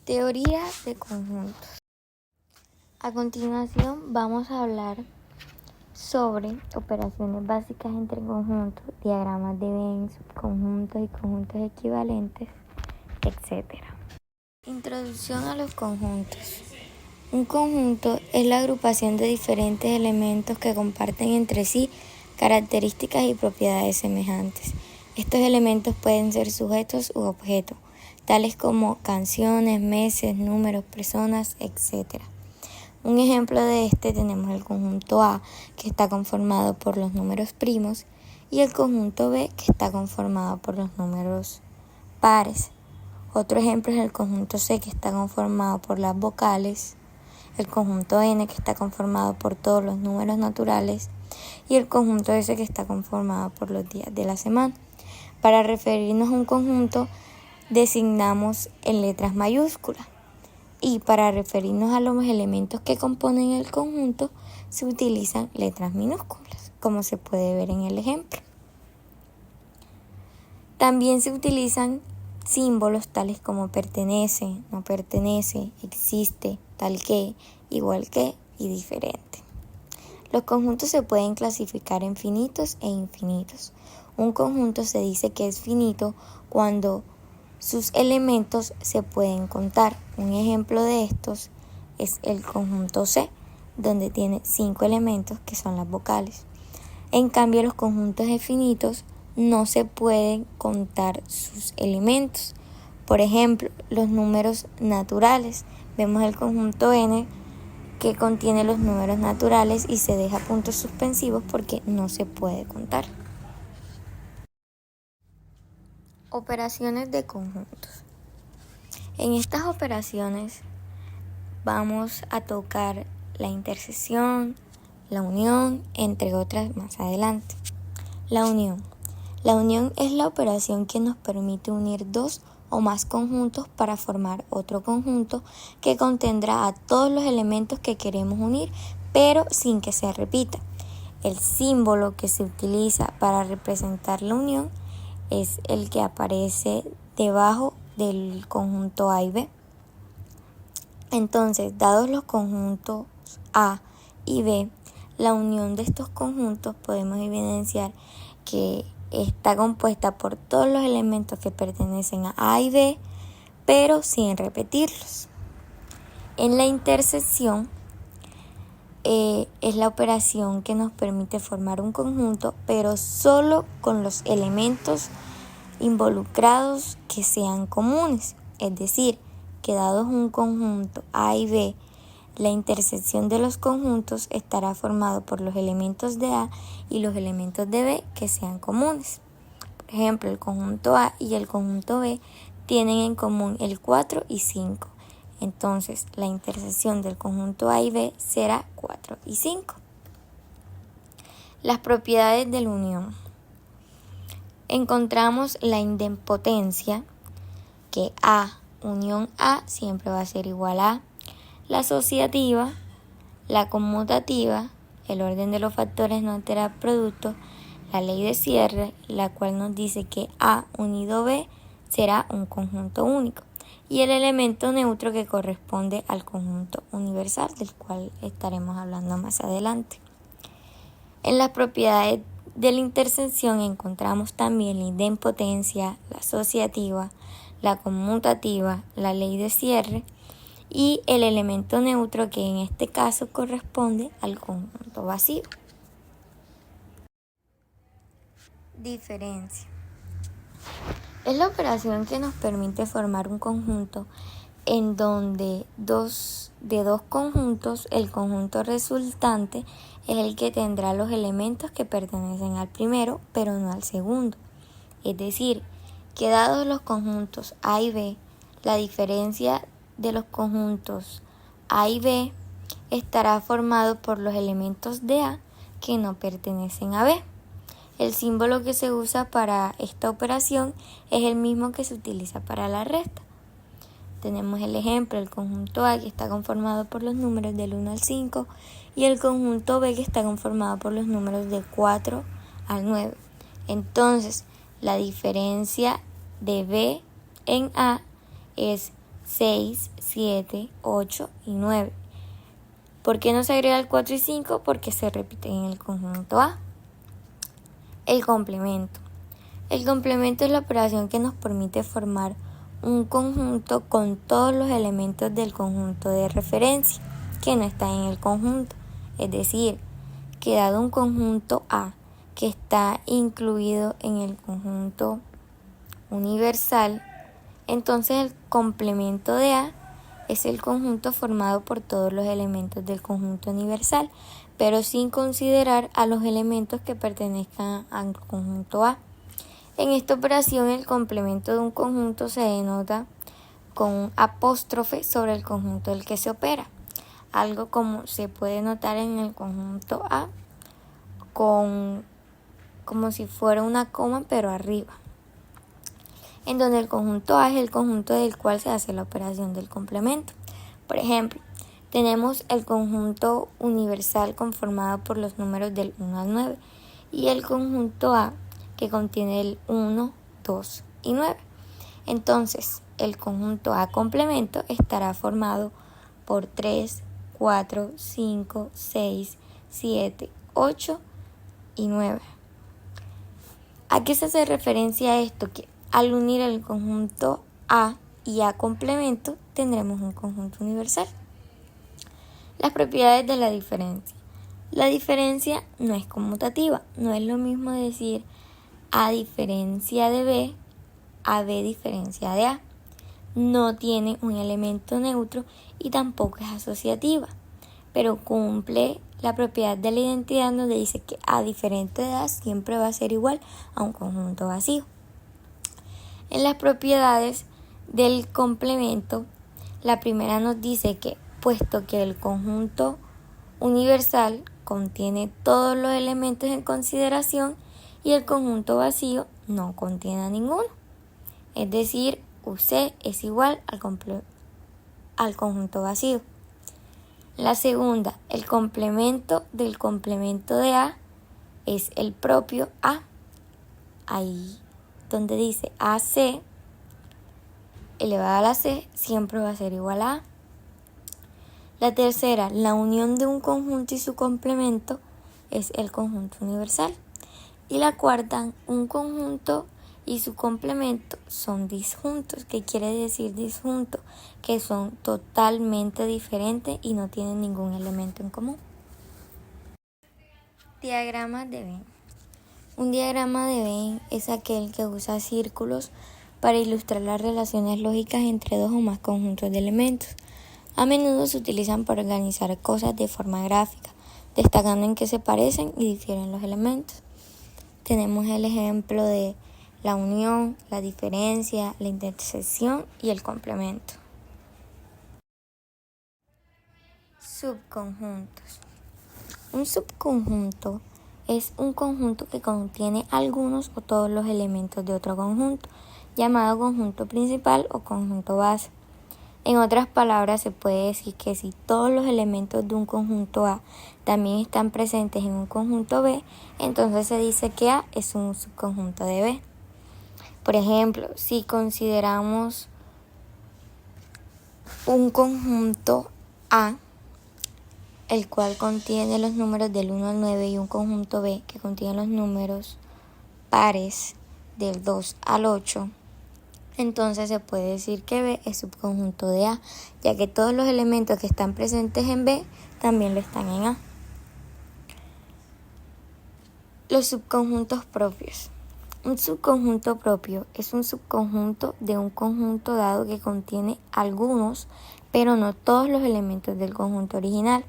Teoría de conjuntos. A continuación vamos a hablar sobre operaciones básicas entre conjuntos, diagramas de Venn, subconjuntos y conjuntos equivalentes, etc. Introducción a los conjuntos. Un conjunto es la agrupación de diferentes elementos que comparten entre sí características y propiedades semejantes. Estos elementos pueden ser sujetos u objetos, tales como canciones, meses, números, personas, etc. Un ejemplo de este tenemos el conjunto A, que está conformado por los números primos, y el conjunto B, que está conformado por los números pares. Otro ejemplo es el conjunto C, que está conformado por las vocales, el conjunto N, que está conformado por todos los números naturales, y el conjunto S, que está conformado por los días de la semana. Para referirnos a un conjunto, designamos en letras mayúsculas, y para referirnos a los elementos que componen el conjunto, se utilizan letras minúsculas, como se puede ver en el ejemplo. También se utilizan símbolos tales como pertenece, no pertenece, existe, tal que, igual que y diferente. Los conjuntos se pueden clasificar en finitos e infinitos. Un conjunto se dice que es finito cuando sus elementos se pueden contar. Un ejemplo de estos es el conjunto C, donde tiene 5 elementos que son las vocales. En cambio, los conjuntos infinitos no se pueden contar sus elementos. Por ejemplo, los números naturales. Vemos el conjunto N, que contiene los números naturales y se deja puntos suspensivos porque no se puede contar. Operaciones de conjuntos. En estas operaciones vamos a tocar la intersección, la unión, entre otras más adelante. La unión. La unión es la operación que nos permite unir dos o más conjuntos para formar otro conjunto que contendrá a todos los elementos que queremos unir, pero sin que se repita. El símbolo que se utiliza para representar la unión es el que aparece debajo del conjunto A y B. Entonces, dados los conjuntos A y B, la unión de estos conjuntos podemos evidenciar que está compuesta por todos los elementos que pertenecen a A y B, pero sin repetirlos. En la intersección es la operación que nos permite formar un conjunto, pero solo con los elementos involucrados que sean comunes. Es decir, que dados un conjunto A y B, la intersección de los conjuntos estará formado por los elementos de A y los elementos de B que sean comunes. Por ejemplo, el conjunto A y el conjunto B tienen en común el 4 y 5. Entonces, la intersección del conjunto A y B será 4 y 5. Las propiedades de la unión. Encontramos la idempotencia, que A unión A siempre va a ser igual a la asociativa, la conmutativa, el orden de los factores no altera el producto, la ley de cierre, la cual nos dice que A unido B será un conjunto único, y el elemento neutro que corresponde al conjunto universal, del cual estaremos hablando más adelante. En las propiedades de la intersección encontramos también la idempotencia, la asociativa, la conmutativa, la ley de cierre y el elemento neutro, que en este caso corresponde al conjunto vacío. Diferencia. Es la operación que nos permite formar un conjunto en donde de dos conjuntos, el conjunto resultante es el que tendrá los elementos que pertenecen al primero, pero no al segundo. Es decir, que dados los conjuntos A y B, la diferencia de los conjuntos A y B estará formado por los elementos de A que no pertenecen a B. El símbolo que se usa para esta operación es el mismo que se utiliza para la resta. Tenemos el ejemplo, el conjunto A, que está conformado por los números del 1 al 5, y el conjunto B, que está conformado por los números del 4 al 9. Entonces, la diferencia de B en A es 6, 7, 8 y 9. ¿Por qué no se agrega el 4 y 5? Porque se repiten en el conjunto A. El complemento. El complemento es la operación que nos permite formar un conjunto con todos los elementos del conjunto de referencia que no están en el conjunto. Es decir, que dado un conjunto A que está incluido en el conjunto universal, entonces el complemento de A es el conjunto formado por todos los elementos del conjunto universal, pero sin considerar a los elementos que pertenezcan al conjunto A. En esta operación, el complemento de un conjunto se denota con un apóstrofe sobre el conjunto del que se opera, algo como se puede notar en el conjunto A como si fuera una coma pero arriba, en donde el conjunto A es el conjunto del cual se hace la operación del complemento. Por ejemplo, tenemos el conjunto universal conformado por los números del 1 al 9 y el conjunto A que contiene el 1, 2 y 9. Entonces, el conjunto A complemento estará formado por 3, 4, 5, 6, 7, 8 y 9. ¿A qué se hace referencia esto? Que al unir el conjunto A y A complemento tendremos un conjunto universal. Las propiedades de la diferencia. La diferencia no es conmutativa, no es lo mismo decir A diferencia de B a B diferencia de A. No tiene un elemento neutro y tampoco es asociativa, pero cumple la propiedad de la identidad donde dice que A diferente de A siempre va a ser igual a un conjunto vacío. En las propiedades del complemento, la primera nos dice que puesto que el conjunto universal contiene todos los elementos en consideración y el conjunto vacío no contiene a ninguno, es decir, UC es igual al conjunto vacío. La segunda, el complemento del complemento de A es el propio A. Ahí donde dice AC elevado a la C siempre va a ser igual a A. La tercera, la unión de un conjunto y su complemento es el conjunto universal. Y la cuarta, un conjunto y su complemento son disjuntos. ¿Qué quiere decir disjunto? Que son totalmente diferentes y no tienen ningún elemento en común. Diagrama de Venn. Un diagrama de Venn es aquel que usa círculos para ilustrar las relaciones lógicas entre dos o más conjuntos de elementos. A menudo se utilizan para organizar cosas de forma gráfica, destacando en qué se parecen y difieren los elementos. Tenemos el ejemplo de la unión, la diferencia, la intersección y el complemento. Subconjuntos. Un subconjunto es un conjunto que contiene algunos o todos los elementos de otro conjunto, llamado conjunto principal o conjunto base. En otras palabras, se puede decir que si todos los elementos de un conjunto A también están presentes en un conjunto B, entonces se dice que A es un subconjunto de B. Por ejemplo, si consideramos un conjunto A, el cual contiene los números del 1 al 9 y un conjunto B que contiene los números pares del 2 al 8, entonces se puede decir que B es subconjunto de A, ya que todos los elementos que están presentes en B también lo están en A. Los subconjuntos propios. Un subconjunto propio es un subconjunto de un conjunto dado que contiene algunos, pero no todos los elementos del conjunto original.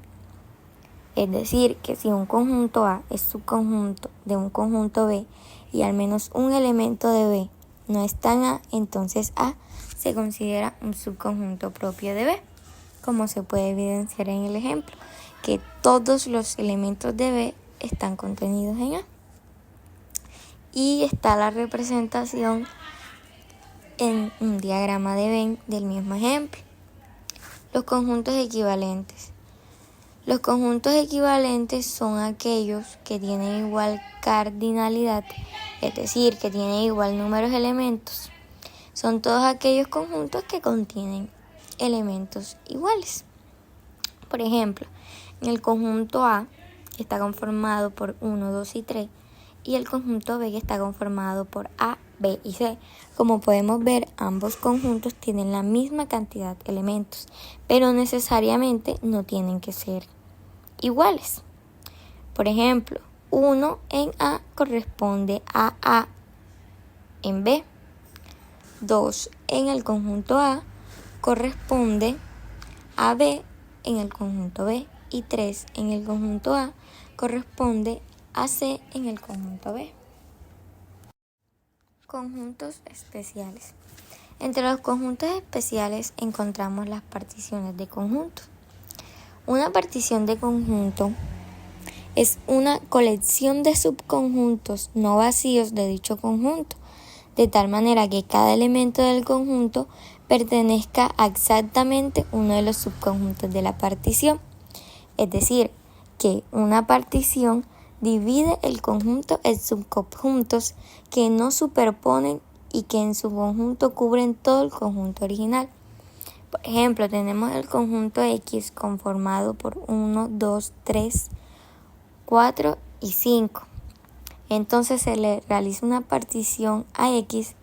Es decir, que si un conjunto A es subconjunto de un conjunto B y al menos un elemento de B no está en A, entonces A se considera un subconjunto propio de B, como se puede evidenciar en el ejemplo, que todos los elementos de B están contenidos en A. Y está la representación en un diagrama de Venn del mismo ejemplo. Los conjuntos equivalentes. Los conjuntos equivalentes son aquellos que tienen igual cardinalidad, es decir, que tienen igual número de elementos. Son todos aquellos conjuntos que contienen elementos iguales. Por ejemplo, en el conjunto A, que está conformado por 1, 2 y 3, y el conjunto B, que está conformado por A, B y C. Como podemos ver, ambos conjuntos tienen la misma cantidad de elementos, pero necesariamente no tienen que ser iguales. Por ejemplo, 1 en A corresponde a A en B. 2 en el conjunto A corresponde a B en el conjunto B. Y 3 en el conjunto A corresponde a C en el conjunto B. Conjuntos especiales. Entre los conjuntos especiales encontramos las particiones de conjuntos. Una partición de conjunto es una colección de subconjuntos no vacíos de dicho conjunto, de tal manera que cada elemento del conjunto pertenezca a exactamente uno de los subconjuntos de la partición. Es decir, que una partición divide el conjunto en subconjuntos que no superponen y que en su conjunto cubren todo el conjunto original. Por ejemplo, tenemos el conjunto X conformado por 1, 2, 3, 4 y 5. Entonces se le realiza una partición a X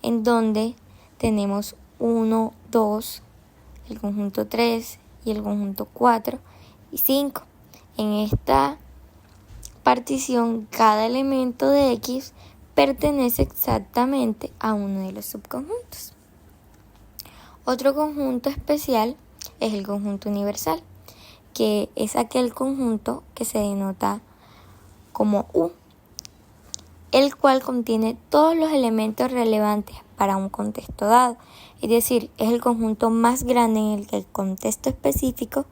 en donde tenemos 1, 2, el conjunto 3 y el conjunto 4 y 5. En esta partición, cada elemento de X pertenece exactamente a uno de los subconjuntos. Otro conjunto especial es el conjunto universal, que es aquel conjunto que se denota como U, el cual contiene todos los elementos relevantes para un contexto dado. Es decir, es el conjunto más grande en el contexto específico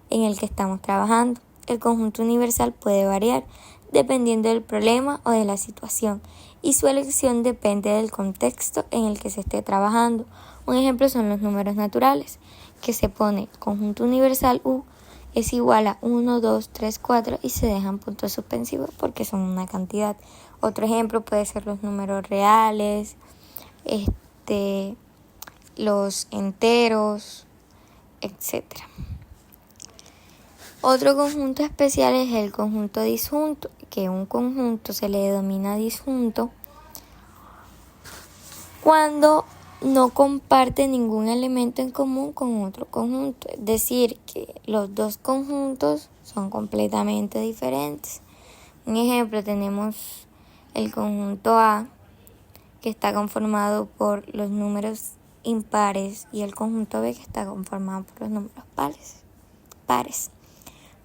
en el que estamos trabajando. El conjunto universal puede variar dependiendo del problema o de la situación, y su elección depende del contexto en el que se esté trabajando. Un ejemplo son los números naturales, que se pone conjunto universal U es igual a 1, 2, 3, 4 y se dejan puntos suspensivos porque son una cantidad. Otro ejemplo puede ser los números reales, los enteros, etc. Otro conjunto especial es el conjunto disjunto, que un conjunto se le denomina disjunto cuando no comparte ningún elemento en común con otro conjunto. Es decir, que los dos conjuntos son completamente diferentes. Un ejemplo, tenemos el conjunto A, que está conformado por los números impares, y el conjunto B, que está conformado por los números pares.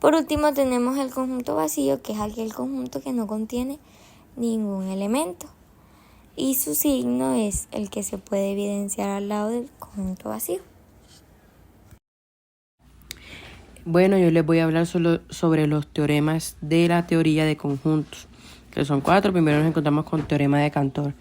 Por último, tenemos el conjunto vacío, que es aquel conjunto que no contiene ningún elemento, y su signo es el que se puede evidenciar al lado del conjunto vacío. Bueno, yo les voy a hablar solo sobre los teoremas de la teoría de conjuntos, que son 4. Primero nos encontramos con el teorema de Cantor.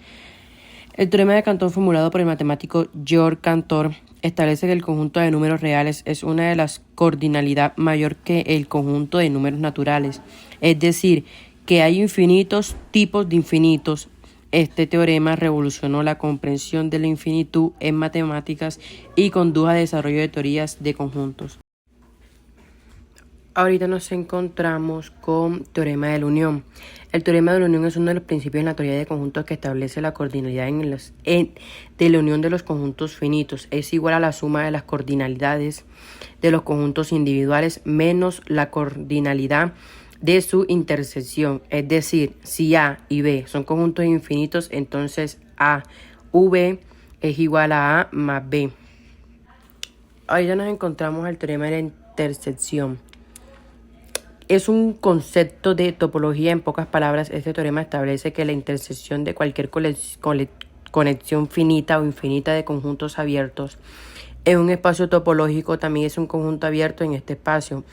El teorema de Cantor, formulado por el matemático Georg Cantor, establece que el conjunto de números reales es una de las cordinalidad mayor que el conjunto de números naturales, es decir, que hay infinitos tipos de infinitos. Este teorema revolucionó la comprensión de la infinitud en matemáticas y condujo al desarrollo de teorías de conjuntos. Ahorita nos encontramos con teorema de la unión. El teorema de la unión es uno de los principios en la teoría de conjuntos que establece la cordinalidad de la unión de los conjuntos finitos. Es igual a la suma de las cordinalidades de los conjuntos individuales menos la cordinalidad de su intersección. Es decir, si A y B son conjuntos infinitos, entonces A, V es igual a A más B. Ahorita nos encontramos al teorema de la intersección. Es un concepto de topología. En pocas palabras, este teorema establece que la intersección de cualquier conexión finita o infinita de conjuntos abiertos en un espacio topológico también es un conjunto abierto en este espacio.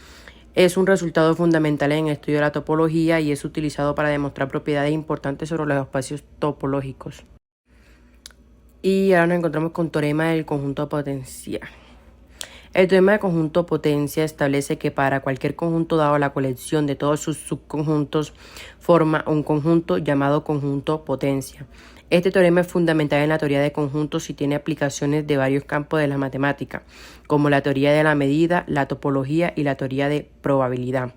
Es un resultado fundamental en el estudio de la topología y es utilizado para demostrar propiedades importantes sobre los espacios topológicos. Y ahora nos encontramos con teorema del conjunto potencial. El teorema de conjunto potencia establece que para cualquier conjunto dado, la colección de todos sus subconjuntos forma un conjunto llamado conjunto potencia. Este teorema es fundamental en la teoría de conjuntos y tiene aplicaciones de varios campos de la matemática, como la teoría de la medida, la topología y la teoría de probabilidad.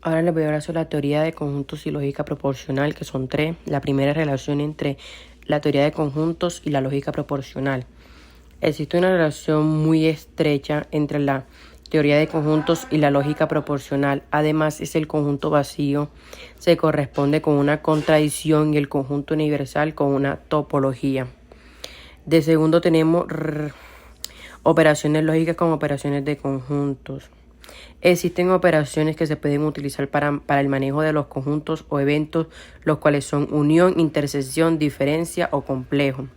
Ahora les voy a hablar sobre la teoría de conjuntos y lógica proporcional, que son tres. La primera es relación entre la teoría de conjuntos y la lógica proporcional. Existe una relación muy estrecha entre la teoría de conjuntos y la lógica proporcional. Además, es el conjunto vacío se corresponde con una contradicción y el conjunto universal con una topología. De segundo tenemos operaciones lógicas con operaciones de conjuntos. Existen operaciones que se pueden utilizar para el manejo de los conjuntos o eventos, los cuales son unión, intersección, diferencia o complejo.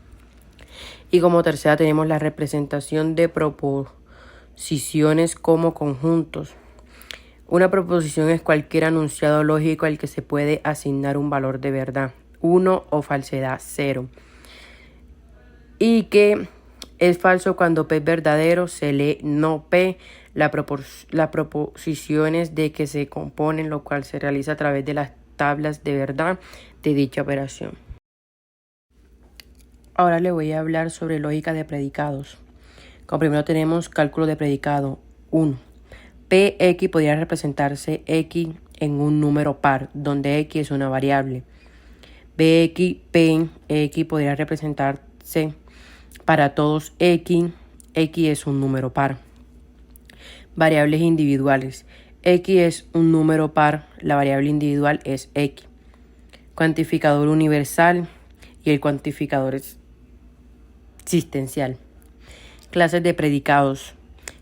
Y como tercera tenemos la representación de proposiciones como conjuntos. Una proposición es cualquier enunciado lógico al que se puede asignar un valor de verdad 1 o falsedad 0. Y que es falso cuando P es verdadero, se lee no P. Las proposiciones de que se componen, lo cual se realiza a través de las tablas de verdad de dicha operación. Ahora le voy a hablar sobre lógica de predicados. Como primero tenemos cálculo de predicado 1. Px podría representarse x en un número par, donde x es una variable. Bx, Px podría representarse para todos x es un número par. Variables individuales. X es un número par, la variable individual es x. Cuantificador universal y el cuantificador existencial. Clases de predicados.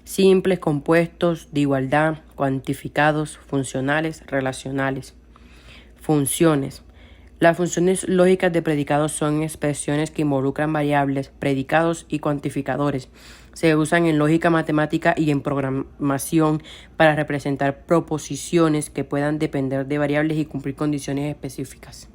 Simples, compuestos, de igualdad, cuantificados, funcionales, relacionales. Funciones. Las funciones lógicas de predicados son expresiones que involucran variables, predicados y cuantificadores. Se usan en lógica matemática y en programación para representar proposiciones que puedan depender de variables y cumplir condiciones específicas.